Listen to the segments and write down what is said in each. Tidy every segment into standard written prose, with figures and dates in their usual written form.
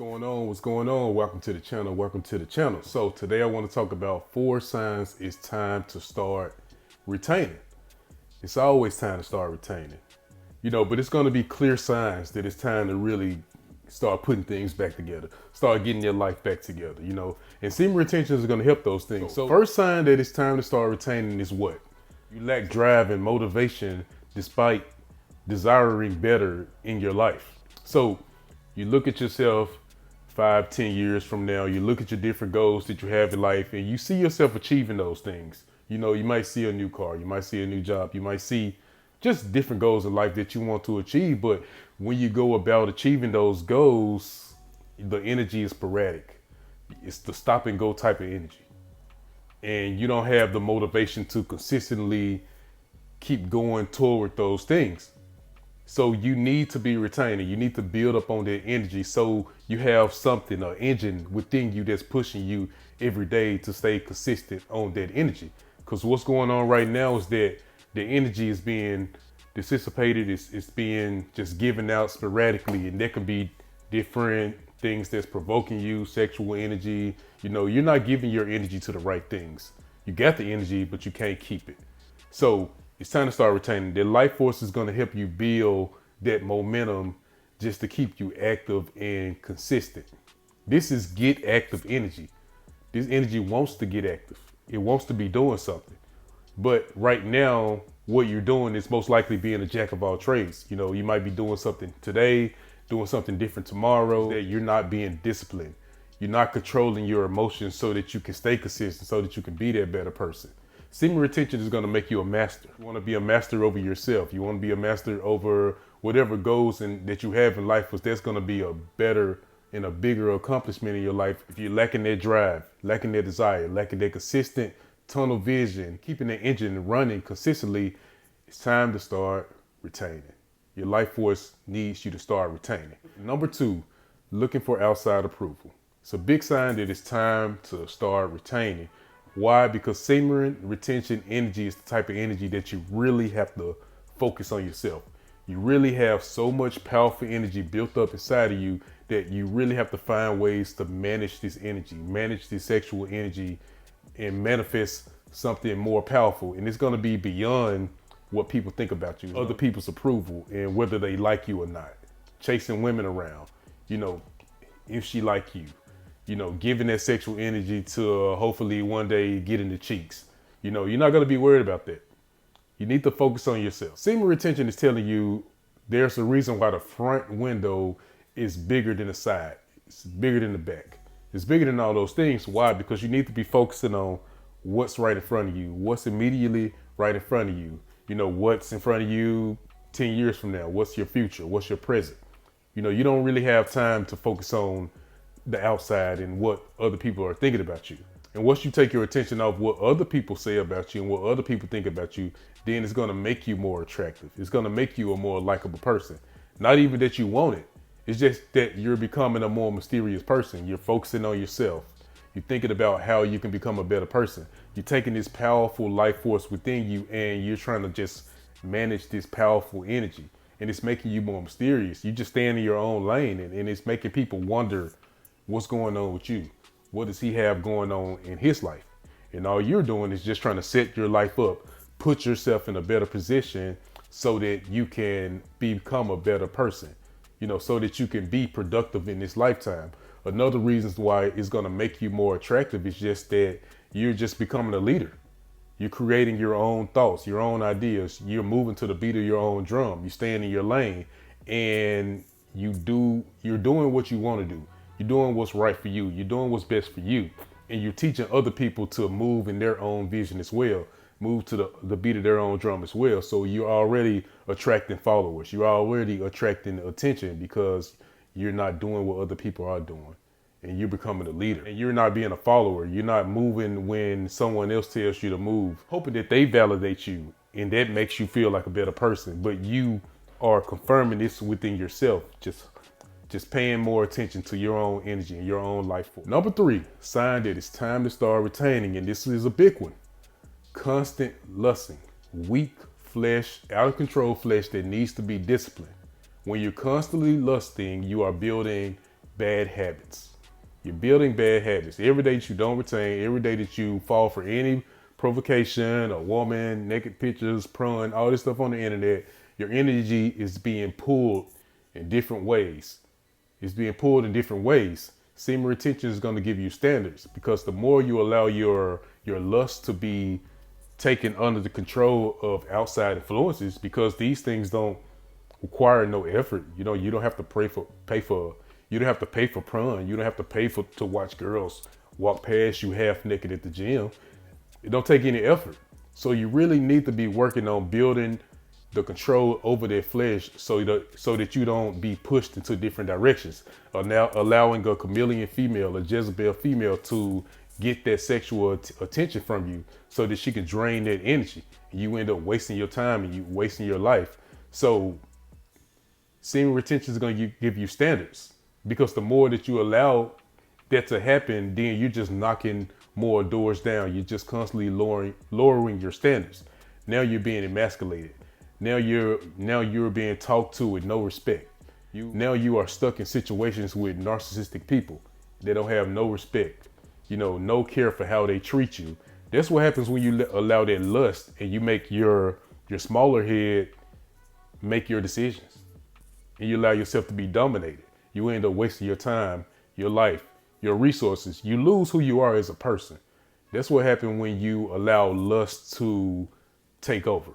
going on? What's going on? Welcome to the channel. Welcome to the channel. So today I want to talk about 4 signs it's time to start retaining. It's always time to start retaining, but it's going to be clear signs that it's time to really start putting things back together, start getting your life back together, and semen retention is going to help those things. So first sign that it's time to start retaining is what? You lack drive and motivation despite desiring better in your life. So you look at yourself 5-10 years from now, you look at your different goals that you have in life and you see yourself achieving those things. You might see a new car, you might see a new job, you might see just different goals in life that you want to achieve. But when you go about achieving those goals, the energy is sporadic. It's the stop and go type of energy. And you don't have the motivation to consistently keep going toward those things. So you need to be retaining. You need to build up on that energy so you have something, an engine within you that's pushing you every day to stay consistent on that energy. Because what's going on right now is that the energy is being dissipated. It's being just given out sporadically, and there can be different things that's provoking you, sexual energy. You're not giving your energy to the right things. You got the energy, but you can't keep it. So it's time to start retaining. The life force is going to help you build that momentum just to keep you active and consistent. This is get active energy. This energy wants to get active. It wants to be doing something. But right now, what you're doing is most likely being a jack of all trades. You might be doing something today, doing something different tomorrow, that you're not being disciplined. You're not controlling your emotions so that you can stay consistent, so that you can be that better person. Semen retention is going to make you a master. You want to be a master over yourself. You want to be a master over whatever goals that you have in life, because that's going to be a better and a bigger accomplishment in your life. If you're lacking that drive, lacking that desire, lacking that consistent tunnel vision, keeping the engine running consistently, it's time to start retaining. Your life force needs you to start retaining. Number 2, looking for outside approval. It's a big sign that it's time to start retaining. Why? Because semen retention energy is the type of energy that you really have to focus on yourself. You really have so much powerful energy built up inside of you that you really have to find ways to manage this energy, manage this sexual energy, and manifest something more powerful. And it's going to be beyond what people think about you, other people's approval, and whether they like you or not. Chasing women around, if she like you. Giving that sexual energy to hopefully one day get in the cheeks. You're not going to be worried about that. You need to focus on yourself. Semen retention is telling you there's a reason why the front window is bigger than the side. It's bigger than the back. It's bigger than all those things. Why? Because you need to be focusing on what's right in front of you, what's immediately right in front of you. What's in front of you 10 years from now, what's your future, what's your present. You don't really have time to focus on the outside and what other people are thinking about you. And once you take your attention off what other people say about you and what other people think about you, then it's going to make you more attractive. It's going to make you a more likable person. Not even that you want it. It's just that you're becoming a more mysterious person. You're focusing on yourself. You're thinking about how you can become a better person. You're taking this powerful life force within you and you're trying to just manage this powerful energy. And it's making you more mysterious. You just stand in your own lane and it's making people wonder what's going on with you. What does he have going on in his life? And all you're doing is just trying to set your life up, put yourself in a better position so that you can become a better person, so that you can be productive in this lifetime. Another reason why it's going to make you more attractive is just that you're just becoming a leader. You're creating your own thoughts, your own ideas. You're moving to the beat of your own drum. You staying in your lane and you're doing what you want to do. You're doing what's right for you. You're doing what's best for you. And you're teaching other people to move in their own vision as well. Move to the beat of their own drum as well. So you're already attracting followers. You're already attracting attention because you're not doing what other people are doing. And you're becoming a leader. And you're not being a follower. You're not moving when someone else tells you to move, hoping that they validate you. And that makes you feel like a better person. But you are confirming this within yourself. Just paying more attention to your own energy and your own life force. Number 3, sign that it's time to start retaining, and this is a big one. Constant lusting, weak flesh, out of control flesh that needs to be disciplined. When you're constantly lusting, you are building bad habits. You're building bad habits. Every day that you don't retain, every day that you fall for any provocation, a woman, naked pictures, porn, all this stuff on the internet, your energy is being pulled in different ways. It's being pulled in different ways. Semen retention is going to give you standards, because the more you allow your lust to be taken under the control of outside influences, because these things don't require no effort. You know, you don't have to you don't have to pay for porn. You don't have to pay to watch girls walk past you half naked at the gym. It don't take any effort. So you really need to be working on building the control over their flesh, so that you don't be pushed into different directions. Now allowing a chameleon female, a Jezebel female, to get that sexual attention from you, so that she can drain that energy. And you end up wasting your time and you wasting your life. So semen retention is going to give you standards, because the more that you allow that to happen, then you're just knocking more doors down. You're just constantly lowering your standards. Now you're being emasculated. Now you're being talked to with no respect. Now you are stuck in situations with narcissistic people. They don't have no respect, no care for how they treat you. That's what happens when you allow that lust and you make your smaller head make your decisions, and you allow yourself to be dominated. You end up wasting your time, your life, your resources. You lose who you are as a person. That's what happens when you allow lust to take over.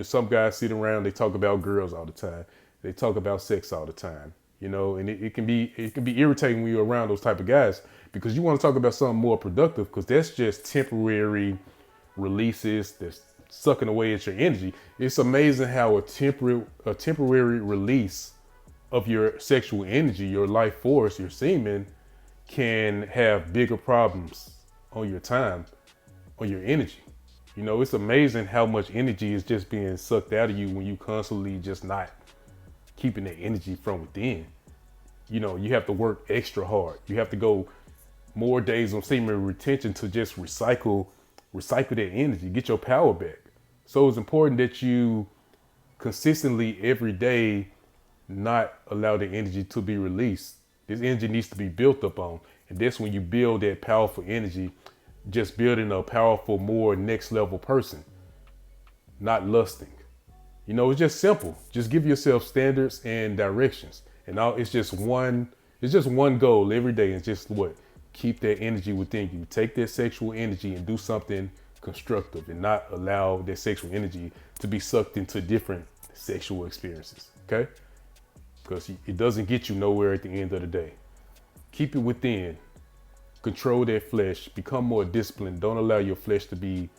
Some guys sit around, they talk about girls all the time. They talk about sex all the time, and it can be irritating when you're around those type of guys, because you want to talk about something more productive, because that's just temporary releases that's sucking away at your energy. It's amazing how a temporary release of your sexual energy, your life force, your semen, can have bigger problems on your time, on your energy. It's amazing how much energy is just being sucked out of you when you constantly just not keeping that energy from within. You have to work extra hard. You have to go more days on semen retention to just recycle that energy, get your power back. So it's important that you consistently every day not allow the energy to be released. This energy needs to be built up on. And that's when you build that powerful energy, just building a powerful, more next level person, not lusting. It's just simple. Just give yourself standards and directions. And it's just one goal every day. It's just keep that energy within you. Take that sexual energy and do something constructive, and not allow that sexual energy to be sucked into different sexual experiences. Okay? Because it doesn't get you nowhere at the end of the day. Keep it within. Control that flesh. Become more disciplined. Don't allow your flesh to be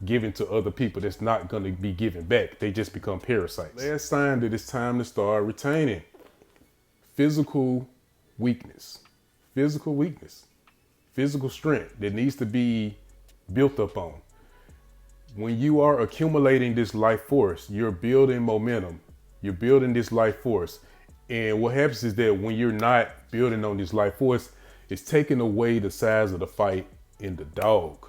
given to other people that's not going to be given back. They just become parasites. Last sign that it's time to start retaining. Physical weakness. Physical weakness. Physical strength that needs to be built up on. When you are accumulating this life force, you're building momentum. You're building this life force. And what happens is that when you're not building on this life force, it's taking away the size of the fight in the dog.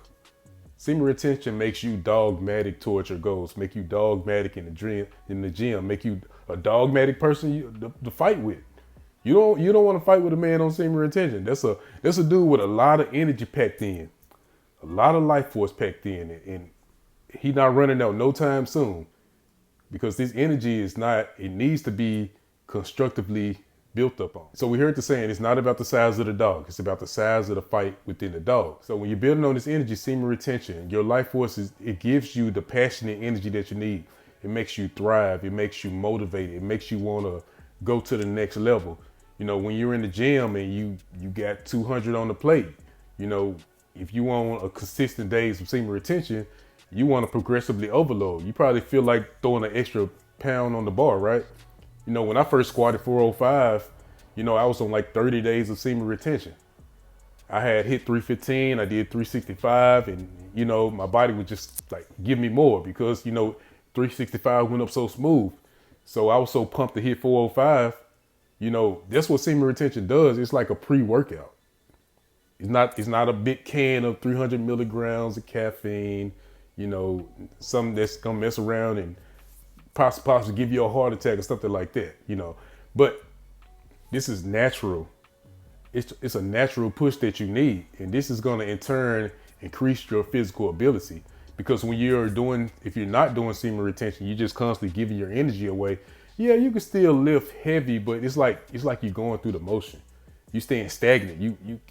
Semen retention makes you dogmatic towards your goals, make you dogmatic in the gym, make you a dogmatic person to fight with. You don't want to fight with a man on semen retention. That's a dude with a lot of energy packed in, a lot of life force packed in, and he not running out no time soon, because this energy it needs to be constructively built up on. So we heard the saying, it's not about the size of the dog, it's about the size of the fight within the dog. So when you're building on this energy, semen retention, your life force it gives you the passionate energy that you need. It makes you thrive, it makes you motivated, it makes you want to go to the next level. When you're in the gym and you got 200 on the plate, if you want a consistent days of semen retention, you want to progressively overload. You probably feel like throwing an extra pound on the bar, right? When I first squatted 405, I was on like 30 days of semen retention. I had hit 315, I did 365, and my body would just like give me more, because 365 went up so smooth. So I was so pumped to hit 405. That's what semen retention does. It's like a pre-workout. It's not a big can of 300 milligrams of caffeine, something that's gonna mess around and possibly give you a heart attack or something like that, But This is natural. It's a natural push that you need. And this is going to in turn increase your physical ability. Because when if you're not doing semen retention, you're just constantly giving your energy away. Yeah, you can still lift heavy, but it's like you're going through the motion. You staying stagnant.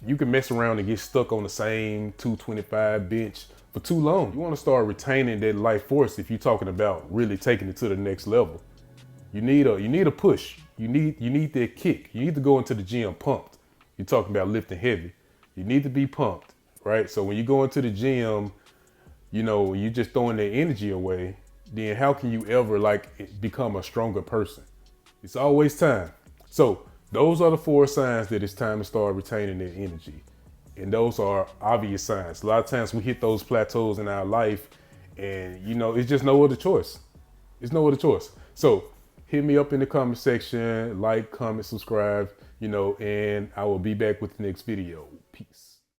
You can mess around and get stuck on the same 225 bench for too long. You want to start retaining that life force if you're talking about really taking it to the next level. You need a push. You need that kick. You need to go into the gym pumped. You're talking about lifting heavy. You need to be pumped, right? So when you go into the gym, you just throwing that energy away, then how can you ever become a stronger person? It's always time. So those are the 4 signs that it's time to start retaining that energy. And those are obvious signs. A lot of times we hit those plateaus in our life and it's just no other choice. It's no other choice. So hit me up in the comment section, like, comment, subscribe, and I will be back with the next video. Peace.